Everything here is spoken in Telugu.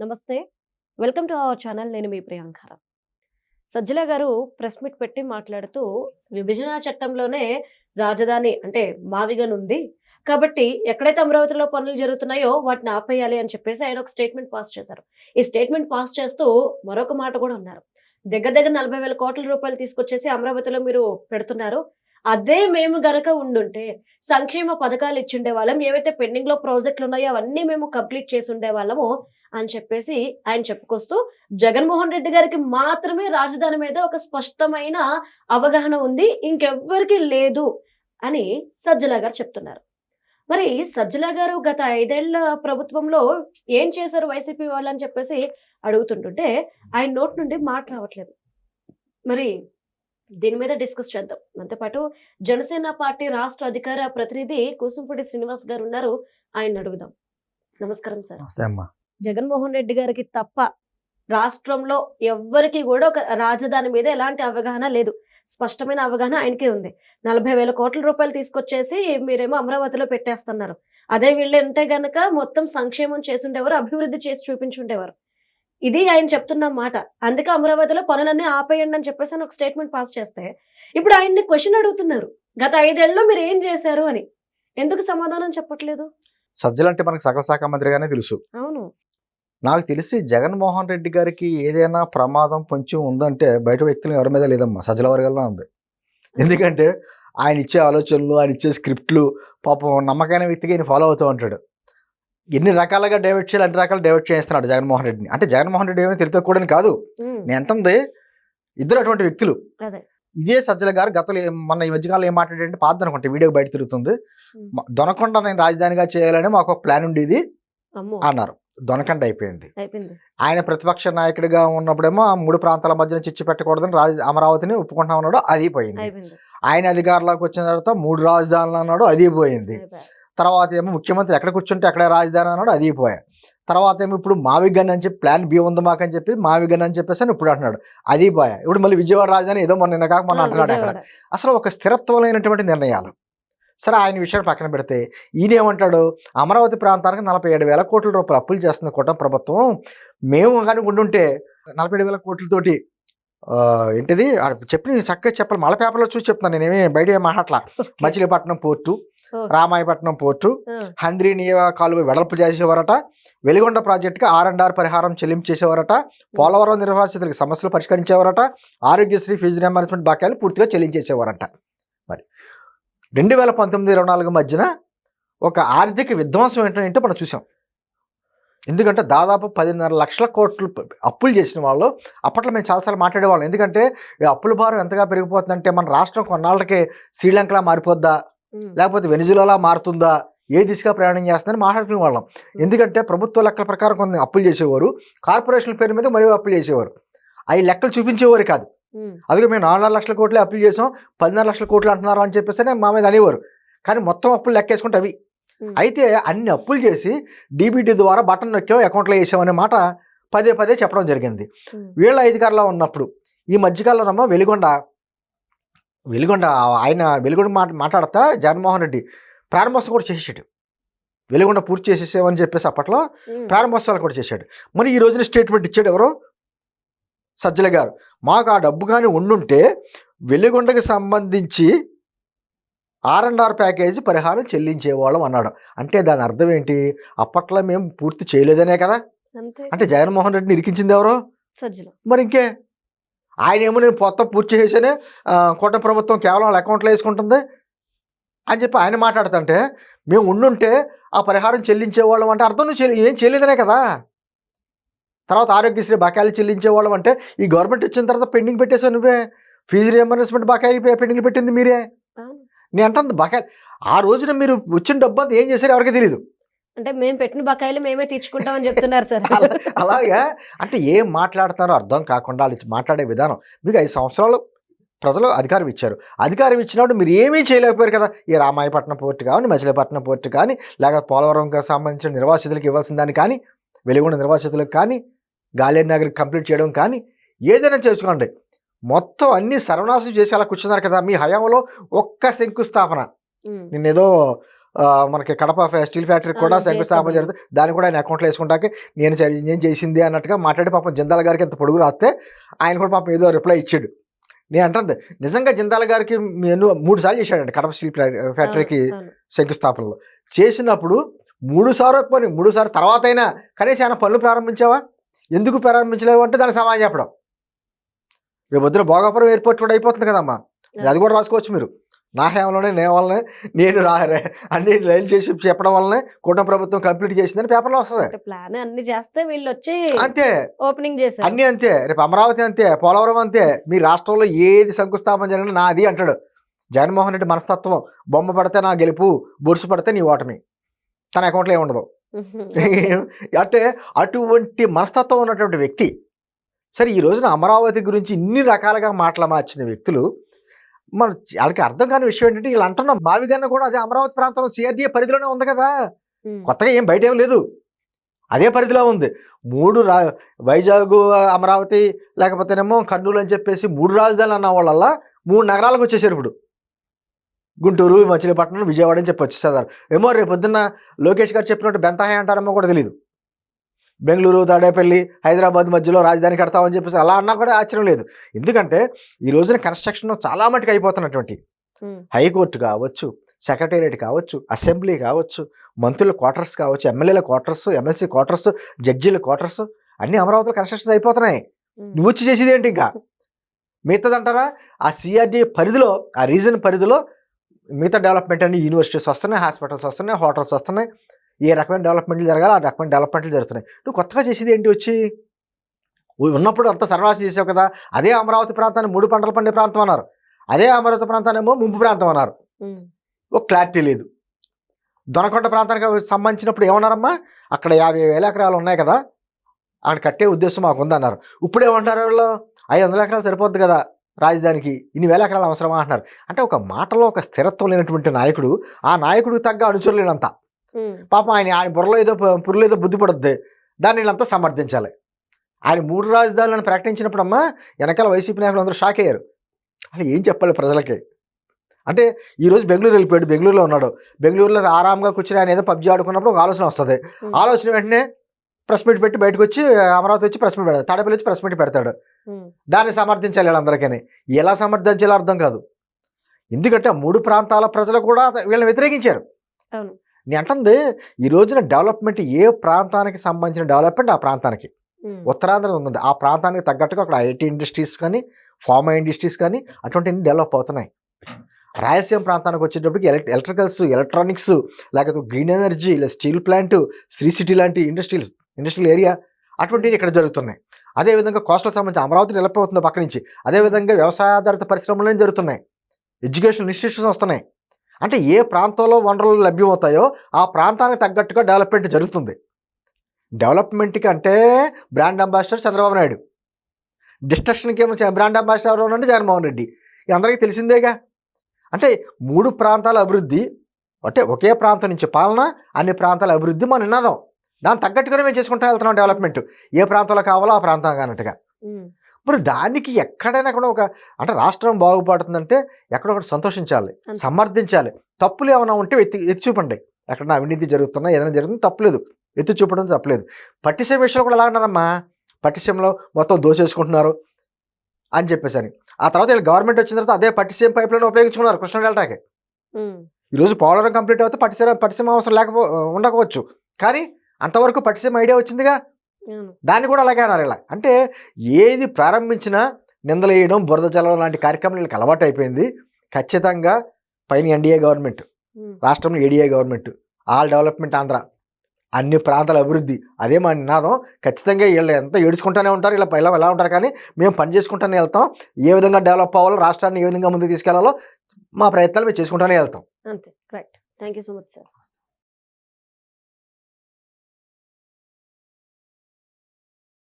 నమస్తే. Welcome to our channel. నేను మీ ప్రియాంకర. సజ్జల గారు ప్రెస్ మీట్ పెట్టి మాట్లాడుతూ విభజన చట్టంలోనే రాజధాని అంటే మావిగనుంది. కాబట్టి ఎక్కడైతే అమరావతిలో పనులు జరుగుతున్నాయో వాటిని ఆపేయాలి అని చెప్పేసి ఆయన ఒక స్టేట్మెంట్ పాస్ చేశారు. ఈ స్టేట్మెంట్ పాస్ చేస్తూ మరొక మాట కూడా అన్నారు. దగ్గర దగ్గర 40,000 కోట్ల రూపాయలు తీసుకొచ్చేసి అమరావతిలో మీరు పెడుతున్నారు. అదే మేము గనక ఉండుంటే సంక్షేమ పథకాలు ఇచ్చిండే వాళ్ళం. ఏవైతే పెండింగ్ లో ప్రాజెక్టులు ఉన్నాయో అవన్నీ మేము కంప్లీట్ చేసి ఉండే వాళ్ళము అని చెప్పేసి ఆయన చెప్పుకొస్తూ జగన్మోహన్ రెడ్డి గారికి మాత్రమే రాజధాని మీద ఒక స్పష్టమైన అవగాహన ఉంది, ఇంకెవ్వరికి లేదు అని సజ్జల గారు చెప్తున్నారు. మరి సజ్జల గారు గత 5 ఏళ్ల ప్రభుత్వంలో ఏం చేశారు వైసీపీ వాళ్ళు అని చెప్పేసి అడుగుతుంటుంటే ఆయన నోటి నుండి మాట రావట్లేదు. మరి దీని మీద డిస్కస్ చేద్దాం. మనతో పాటు జనసేన పార్టీ రాష్ట్ర అధికార ప్రతినిధి కూసుంపూడి శ్రీనివాస్ గారు ఉన్నారు. ఆయన అడుగుదాం. నమస్కారం సార్. జగన్మోహన్ రెడ్డి గారికి తప్ప రాష్ట్రంలో ఎవ్వరికి కూడా ఒక రాజధాని మీద ఎలాంటి అవగాహన లేదు. స్పష్టమైన అవగాహన ఆయనకే ఉంది. 40,000 కోట్ల రూపాయలు తీసుకొచ్చేసి మీరేమో అమరావతిలో పెట్టేస్తున్నారు. అదే వీళ్ళు అంటే గనక మొత్తం సంక్షేమం చేసుండేవారు, అభివృద్ధి చేసి చూపించుండేవారు. ఇది ఆయన చెప్తున్న మాట. అందుకే అమరావతిలో పనులన్నీ ఆపేయండి అని చెప్పేసి ఒక స్టేట్మెంట్ పాస్ చేస్తే ఇప్పుడు ఆయన్ని క్వశ్చన్ అడుగుతున్నారు, గత 5 ఏళ్లలో మీరు ఏం చేశారు అని. ఎందుకు సమాధానం చెప్పట్లేదు? సజ్జలు అంటే మనకు సకల శాఖ మంత్రిగానే తెలుసు. అవును, నాకు తెలిసి జగన్మోహన్ రెడ్డి గారికి ఏదైనా ప్రమాదం కొంచెం ఉందంటే బయట వ్యక్తులు ఎవరి మీద లేదమ్మా, సజ్జల వర్గాల్లో ఉంది. ఎందుకంటే ఆయన ఇచ్చే ఆలోచనలు, ఆయన ఇచ్చే స్క్రిప్ట్లు పాపం నమ్మకమైన వ్యక్తిగా ఆయన ఫాలో అవుతూ ఉంటాడు. ఎన్ని రకాలుగా డైవర్ట్ చేయాలి అన్ని రకాలు డైవర్ట్ చేస్తున్నాడు జగన్మోహన్ రెడ్డిని. అంటే జగన్మోహన్ రెడ్డి ఏమీ తెలియకూడని కాదు, నేను అంటుంది ఇద్దరు అటువంటి వ్యక్తులు. ఇదే సజ్జల గారు గతంలో మన ఈ మధ్యకాలంలో ఏం మాట్లాడంటే పాత అనుకుంటే వీడియో బయట తిరుగుతుంది, దొనకొండ నేను రాజధానిగా చేయాలని మాకు ఒక ప్లాన్ ఉండేది అన్నారు. దొనకండ అయిపోయింది. ఆయన ప్రతిపక్ష నాయకుడిగా ఉన్నప్పుడేమో 3 ప్రాంతాల మధ్యన చిచ్చు పెట్టకూడదని అమరావతిని ఒప్పుకుంటా ఉన్నాడు, అది పోయింది. ఆయన అధికారంలోకి వచ్చిన తర్వాత 3 రాజధానులు అన్నాడు, అది పోయింది. తర్వాత ఏమో ముఖ్యమంత్రి ఎక్కడ కూర్చుంటే అక్కడ రాజధాని అన్నాడు, అది పోయాయి. తర్వాత ఏమో ఇప్పుడు మావిగన్ అని చెప్పి ప్లాన్ బి ఉంది మాకు అని చెప్పి మావిగన్ అని చెప్పేసి అని ఇప్పుడు అంటున్నాడు, అది పోయా. ఇప్పుడు మళ్ళీ విజయవాడ రాజధాని ఏదో మొన్న కాక మొన్న అంటున్నాడు. అక్కడ అసలు ఒక స్థిరత్వం లేనటువంటి నిర్ణయాలు. సరే ఆయన విషయాన్ని పక్కన పెడితే ఈయన ఏమంటాడు, అమరావతి ప్రాంతానికి 47,000 కోట్ల రూపాయలు అప్పులు చేస్తుంది కూటమి ప్రభుత్వం. మేము కానీ ఉండుంటే 47,000 కోట్లతోటి ఏంటిది చెప్పి చక్కగా చెప్పాలి. మళ్ళీ పేపర్లో చూసి చెప్తున్నాను, నేనేమి బయట మాట్లాడలా. మచిలీపట్నం పోర్టు, రామాయపట్నం పోర్టు, హంద్రీ నియోజక కాలువ వెడల్పు చేసేవారట, వెలిగొండ ప్రాజెక్టుకి R&R పరిహారం చెల్లించేసేవారట, పోలవరం నిర్వాసితులకు సమస్యలు పరిష్కరించేవారట, ఆరోగ్యశ్రీ ఫీజు రియంబర్స్మెంట్ బకాయిలు పూర్తిగా చెల్లించేసేవారట. మరి 2019-24 మధ్యన ఒక ఆర్థిక విధ్వంసం ఏంటంటే మనం చూసాం. ఎందుకంటే దాదాపు 10.5 లక్షల కోట్లు అప్పులు చేసిన వాళ్ళు అప్పట్లో మేము చాలాసార్లు మాట్లాడేవాళ్ళం. ఎందుకంటే అప్పుల భారం ఎంతగా పెరిగిపోతుందంటే మన రాష్ట్రం కొన్నాళ్ళకి శ్రీలంకలా మారిపోద్దా, లేకపోతే వెనిజులాలా మారుతుందా, ఏ దిశగా ప్రయాణం చేస్తుందని మాట్లాడుకునే వాళ్ళం. ఎందుకంటే ప్రభుత్వ లెక్కల ప్రకారం కొన్ని అప్పులు చేసేవారు, కార్పొరేషన్ల పేరు మీద మరీ అప్పులు చేసేవారు. అవి లెక్కలు చూపించేవారు కాదు. అందుకే మేము 4.5 లక్షల కోట్లే అప్పులు చేసాం, 10.5 లక్షల కోట్లు అంటున్నారు అని చెప్పేసి మా మీద అనేవారు. కానీ మొత్తం అప్పులు లెక్కేసుకుంటే అవి. అయితే అన్ని అప్పులు చేసి డీబీటీ ద్వారా బటన్ నొక్కాం అకౌంట్లో వేసామనే మాట పదే పదే చెప్పడం జరిగింది. వీళ్ళ అధికారంలో ఉన్నప్పుడు ఈ మధ్యకాలంలో వెలిగొండ ఆయన మాట్లాడతా జగన్మోహన్ రెడ్డి ప్రారంభోత్సవం కూడా చేసేసాడు. వెలిగొండ పూర్తి చేసేసామని చెప్పేసి అప్పట్లో ప్రారంభోత్సవాలు కూడా చేశాడు. మరి ఈ రోజున స్టేట్మెంట్ ఇచ్చాడు ఎవరో, సజ్జల గారు. మాకు ఆ డబ్బు కానీ ఉండుంటే వెలిగొండకి సంబంధించి R&R ప్యాకేజీ పరిహారం చెల్లించేవాళ్ళం అన్నాడు. అంటే దాని అర్థం ఏంటి, అప్పట్లో మేము పూర్తి చేయలేదనే కదా. అంటే జగన్మోహన్ రెడ్డిని ఇరికించింది ఎవరో సజ్జల. మరి ఇంకే ఆయన ఏమో నేను మొత్తం పూర్తి చేసేనే కూటమి ప్రభుత్వం కేవలం వాళ్ళ అకౌంట్లో వేసుకుంటుంది అని చెప్పి ఆయన మాట్లాడుతుంటే మేము ఉండుంటే ఆ పరిహారం చెల్లించేవాళ్ళం అంటే అర్థం నువ్వు ఏం చేయలేదనే కదా. తర్వాత ఆరోగ్యశ్రీ బకాయిలు చెల్లించేవాళ్ళం అంటే ఈ గవర్నమెంట్ వచ్చిన తర్వాత పెండింగ్ పెట్టేసావు నువ్వే. ఫీజు రియంబర్స్మెంట్ బకాయి పెండింగ్ పెట్టింది మీరే. నేను అంటుంది బకాయిలు ఆ రోజున మీరు వచ్చిన డబ్బు అంతా ఏం చేశారు ఎవరికి తెలియదు. అంటే మేము పెట్టిన బకాయిలు మేమే తీర్చుకుంటామని చెప్తున్నారు సార్. అలాగా అంటే ఏం మాట్లాడతారో అర్థం కాకుండా వాళ్ళు మాట్లాడే విధానం. మీకు 5 సంవత్సరాలు ప్రజలు అధికారం ఇచ్చారు. అధికారం ఇచ్చినప్పుడు మీరు ఏమీ చేయలేకపోయారు కదా. ఈ రామాయపట్నం పోర్టు కానీ, మచిలీపట్నం పోర్టు కానీ, లేకపోతే పోలవరంకి సంబంధించిన నిర్వాసితులకు ఇవ్వాల్సిన దాన్ని కానీ, వెలిగొండ నిర్వాసితులకు కానీ, గాలేరు నగర్కి కంప్లీట్ చేయడం కానీ ఏదైనా చేసుకోండి. మొత్తం అన్ని సర్వనాశనం చేసి అలా కూర్చున్నారు కదా. మీ హయాంలో ఒక్క శంకుస్థాపన నిన్నేదో మనకి కడప స్టీల్ ఫ్యాక్టరీ కూడా శంకుస్థాపన జరుగుతుంది, దాన్ని కూడా ఆయన అకౌంట్లో వేసుకుంటాకే నేను చేసింది అన్నట్టుగా మాట్లాడి పాపం జిందాల్ గారికి ఎంత పొడుగు రాస్తే ఆయన కూడా పాపం ఏదో రిప్లై ఇచ్చాడు. నేను అంటుంది నిజంగా జిందాల్ గారికి నేను 3 సార్లు చేశాడండి కడప స్టీల్ ఫ్యాక్టరీకి శంకుస్థాపనలో. చేసినప్పుడు 3 సార్లు తర్వాత అయినా కనీసం ఆయన పనులు ప్రారంభించావా, ఎందుకు ప్రారంభించలేవు అంటే దానికి సమాధానం చెప్పడం. రేపు పొద్దున భోగాపురం ఎయిర్పోర్ట్ కూడా అయిపోతుంది కదమ్మా, అది కూడా రాసుకోవచ్చు మీరు. నా హయాంలోనే నేను అన్ని లైన్ చేసి చెప్పడం వల్లనే కూటమి ప్రభుత్వం కంప్లీట్ చేసిందని పేపర్లో వస్తుంది. ప్లాన్ అన్ని చేస్తే వీళ్ళు వచ్చి అంతే ఓపెనింగ్ చేశారు, అన్ని అంతే. రేపు అమరావతి అంతే, పోలవరం అంతే. మీ రాష్ట్రంలో ఏది శంకుస్థాపన జరిగినా నాది అంటాడు జగన్మోహన్ రెడ్డి. మనస్తత్వం బొమ్మ పడితే నా గెలుపు, బొరుసు పడితే నీ ఓటమి, తన అకౌంట్లో ఏముండదు అంటే అటువంటి మనస్తత్వం ఉన్నటువంటి వ్యక్తి. సరే ఈ రోజున అమరావతి గురించి ఇన్ని రకాలుగా మాటలు మార్చిన వ్యక్తులు, మన వాళ్ళకి అర్థం కాని విషయం ఏంటంటే వీళ్ళు అంటున్న మావిగన్న కూడా అదే అమరావతి ప్రాంతంలో సిఆర్డీఏ పరిధిలోనే ఉంది కదా, కొత్తగా ఏం బయట ఏం లేదు, అదే పరిధిలో ఉంది. 3 వైజాగ్, అమరావతి లేకపోతేనేమో కర్నూలు అని చెప్పేసి 3 రాజధానులు అన్న వాళ్ళల్లా 3 నగరాలకు వచ్చేసారు. ఇప్పుడు గుంటూరు, మచిలీపట్నం, విజయవాడ అని చెప్పి వచ్చేసారు. ఏమో రేపు పొద్దున్న లోకేష్ గారు చెప్పినట్టు బెంతాహే అంటారేమో కూడా తెలియదు. బెంగళూరు, తాడేపల్లి, హైదరాబాద్ మధ్యలో రాజధాని కడతామని చెప్పేసి అలా అన్నా కూడా ఆశ్చర్యం లేదు. ఎందుకంటే ఈ రోజున కన్స్ట్రక్షన్ చాలా మటుకు అయిపోతున్నటువంటి హైకోర్టు కావచ్చు, సెక్రటేరియట్ కావచ్చు, అసెంబ్లీ కావచ్చు, మంత్రుల క్వార్టర్స్ కావచ్చు, ఎమ్మెల్యేల క్వార్టర్స్, ఎమ్మెల్సీ క్వార్టర్స్, జడ్జీల క్వార్టర్స్ అన్ని అమరావతిలో కన్స్ట్రక్షన్స్ అయిపోతున్నాయి. నువ్వు వచ్చి చేసేది ఏంటి ఇంకా మిగతాదంటారా? ఆ సిఆర్డీ పరిధిలో, ఆ రీజన్ పరిధిలో మిగతా డెవలప్మెంట్ అన్ని యూనివర్సిటీస్ వస్తున్నాయి, హాస్పిటల్స్ వస్తున్నాయి, హోటల్స్ వస్తున్నాయి. ఏ రకమైన డెవలప్మెంట్లు జరగాలి ఆ రకమైన డెవలప్మెంట్లు జరుగుతున్నాయి. నువ్వు కొత్తగా చేసేది ఏంటి వచ్చి? ఉన్నప్పుడు అంతా సర్వనాశనం చేసావు కదా. అదే అమరావతి ప్రాంతాన్ని 3 పంటలు పండే ప్రాంతం అన్నారు, అదే అమరావతి ప్రాంతాన్ని ఏమో ముంపు ప్రాంతం అన్నారు. ఒక క్లారిటీ లేదు. దొనకొండ ప్రాంతానికి సంబంధించినప్పుడు ఏమన్నారమ్మా, అక్కడ 50,000 ఎకరాలు ఉన్నాయి కదా, అక్కడ కట్టే ఉద్దేశం మాకు ఉందన్నారు. ఇప్పుడు ఏమంటారు వాళ్ళు, 500 ఎకరాలు సరిపోద్ది కదా రాజధానికి, ఇన్ని వేల ఎకరాలు అవసరమా అంటున్నారు. అంటే ఒక మాటలో ఒక స్థిరత్వం లేనటువంటి నాయకుడు, ఆ నాయకుడికి తగ్గ అనుచరులేనంతా పాపం ఆయన బుర్రలో ఏదో పుర్రలో ఏదో బుద్ధి పడుద్ది, దాన్ని వీళ్ళంతా సమర్థించాలి. ఆయన 3 రాజధానులను ప్రకటించినప్పుడు అమ్మా వెనకాల వైసీపీ నాయకులు అందరూ షాక్ అయ్యారు. అలా ఏం చెప్పాలి ప్రజలకి అంటే ఈరోజు బెంగళూరు వెళ్ళిపోయాడు, బెంగళూరులో ఉన్నాడు, బెంగళూరులో ఆరాంగా కూర్చొని ఆయన ఏదో పబ్జీ ఆడుకున్నప్పుడు ఒక ఆలోచన వస్తుంది. ఆలోచన వెంటనే ప్రెస్ మీట్ పెట్టి బయటకు వచ్చి అమరావతి వచ్చి ప్రెస్ మీట్ పెడతాడు, తాడేపల్లి వచ్చి ప్రెస్ మీట్ పెడతాడు. దాన్ని సమర్థించాలి వీళ్ళందరికీ. ఎలా సమర్థించాలో అర్థం కాదు. ఎందుకంటే 3 ప్రాంతాల ప్రజలు కూడా వీళ్ళని వ్యతిరేకించారు. నేను అంటుంది ఈ రోజున డెవలప్మెంట్ ఏ ప్రాంతానికి సంబంధించిన డెవలప్మెంట్ ఆ ప్రాంతానికి, ఉత్తరాంధ్ర ఉందండి, ఆ ప్రాంతానికి తగ్గట్టుగా అక్కడ ఐటీ ఇండస్ట్రీస్ కానీ, ఫార్మా ఇండస్ట్రీస్ కానీ అటువంటి డెవలప్ అవుతున్నాయి. రాయలసీమ ప్రాంతానికి వచ్చేటప్పటికి ఎలక్ట్రికల్స్, ఎలక్ట్రానిక్స్, లేకపోతే గ్రీన్ ఎనర్జీ, లేదా స్టీల్ ప్లాంట్, శ్రీ సిటీ లాంటి ఇండస్ట్రియల్ ఏరియా అటువంటివి ఇక్కడ జరుగుతున్నాయి. అదేవిధంగా కోస్టల్ సంబంధించి అమరావతి డెవలప్ అవుతుంది పక్క నుంచి. అదేవిధంగా వ్యవసాయ ఆధారిత పరిశ్రమలు జరుగుతున్నాయి, ఎడ్యుకేషన్ ఇన్స్టిట్యూషన్స్ వస్తున్నాయి. అంటే ఏ ప్రాంతంలో వనరులు లభ్యమవుతాయో ఆ ప్రాంతానికి తగ్గట్టుగా డెవలప్మెంట్ జరుగుతుంది. డెవలప్మెంట్కి అంటే బ్రాండ్ అంబాసిడర్ చంద్రబాబు నాయుడు, డిస్ట్రక్షన్కి ఏమో బ్రాండ్ అంబాసిడర్ అంటే జగన్మోహన్ రెడ్డి, అందరికీ తెలిసిందేగా. అంటే 3 ప్రాంతాల అభివృద్ధి అంటే ఒకే ప్రాంతం నుంచి పాలన, అన్ని ప్రాంతాల అభివృద్ధి మన నినాదం. దాన్ని తగ్గట్టుగానే మేము చేసుకుంటూ వెళ్తున్నాం డెవలప్మెంట్, ఏ ప్రాంతంలో కావాలో ఆ ప్రాంతం అన్నట్టుగా. మరి దానికి ఎక్కడైనా కూడా ఒక అంటే రాష్ట్రం బాగుపడుతుందంటే ఎక్కడొకటి సంతోషించాలి, సమర్థించాలి. తప్పులు ఏమైనా ఉంటే ఎత్తి చూపండి, ఎక్కడ అవినీతి జరుగుతున్నా ఏదైనా జరుగుతుంది తప్పులేదు, ఎత్తి చూపడం తప్పలేదు. పట్టిసీమ విషయంలో కూడా ఎలా అన్నారమ్మా, పట్టిసీమలో మొత్తం దోచేసుకుంటున్నారు అని చెప్పేసి అని. ఆ తర్వాత వీళ్ళు గవర్నమెంట్ వచ్చిన తర్వాత అదే పట్టిసీమ పైప్ లైన్ ఉపయోగించుకున్నారు కృష్ణా డెల్టాకి. ఈరోజు పోలవరం కంప్లీట్ అవుతే పట్టిసీమ అవసరం ఉండకపోవచ్చు, కానీ అంతవరకు పట్టిసీమ ఐడియా వచ్చిందిగా, దాన్ని కూడా అలాగే అన్నారు. ఇలా అంటే ఏది ప్రారంభించినా నిందలేయడం, బురద చల్లడం లాంటి కార్యక్రమాలు వీళ్ళకి అలవాటు అయిపోయింది. ఖచ్చితంగా పైన ఎన్డీఏ గవర్నమెంట్, రాష్ట్రంలో ADA government, all development Andhra, అన్ని ప్రాంతాల అభివృద్ధి, అదే మా నినాదం. ఖచ్చితంగా వీళ్ళు ఎంత ఏడుచుకుంటూనే ఉంటారు, ఇలా ఎలా ఉంటారు, కానీ మేము పని చేసుకుంటూనే వెళ్తాం. ఏ విధంగా డెవలప్ అవ్వాలో, రాష్ట్రాన్ని ఏ విధంగా ముందుకు తీసుకెళ్లాలో మా ప్రయత్నాలు మేము చేసుకుంటూనే వెళ్తాం. అంతే. Right. Thank you so much sir.